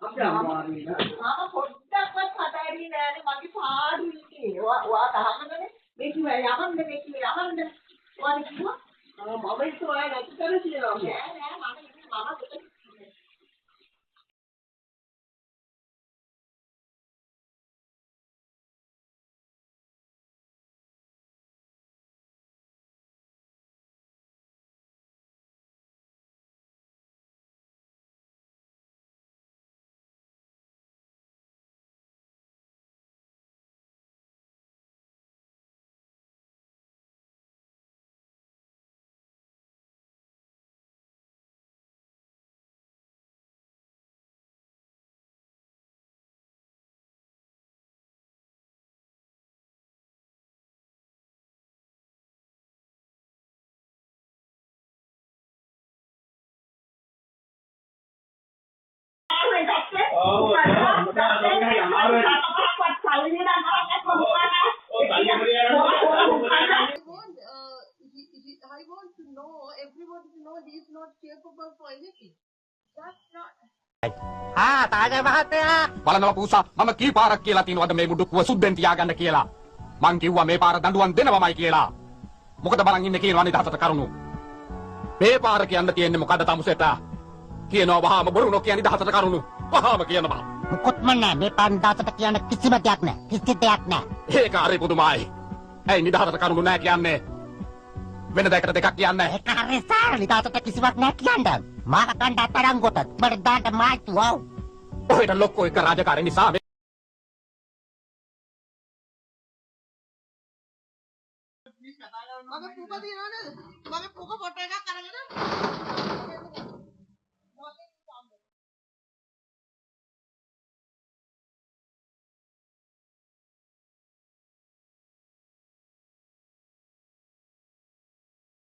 අපි අමාරුයි නේද? මම පොඩ්ඩක්වත් හදාරින්නේ නෑනේ මගේ පාඩුවේ ඉන්නේ. ඔයා අහන්නනේ මේ කිව්වා යවන්න මේ කිව්වා යවන්න. ඔයාලා කිව්වා මම ඉතින් ඔයා නැති කර කියලා. නෑ මම I want to know, everybody to know he is not capable for anything. That's not. තාජ මහත්තයා බලනවා පූසා මම කී පාරක් කියලා තිනවද මේ මුඩුක්කුව සුද්දෙන් තියාගන්න කියලා මං කිව්වා මේ පාර දඬුවම් දෙනවමයි කියලා මොකද බලන් ඉන්නේ කියනවා නිදහසට කරුණු මේ පාර කියන්න තියෙන්නේ මොකද තමුසෙට කියනවා වහාම බොරු නොකිය නිදහසට කරුණු වහාම කියනවා මොකොත්ම නෑ මේ පාර නිදහසට කියන්න කිසිම දෙයක් නෑ කිසි දෙයක් නෑ ඒක හරි පුදුමයි ඇයි නිදහසට කරුණු නෑ කියන්නේ වෙන දෙයකට දෙකක් කියන්නේ ඒක හරි සාර නිදහසට කිසිවක් නෑ කියන්නේ මාක කණ්ඩ තරංගොට මට දාන්න මායිතු වව් ඔහෙට ලොක්කෝ එක රාජකාරී නිසා මගේ පුක තියනවද? මගේ පුක ෆොටෝ එකක් අරගෙන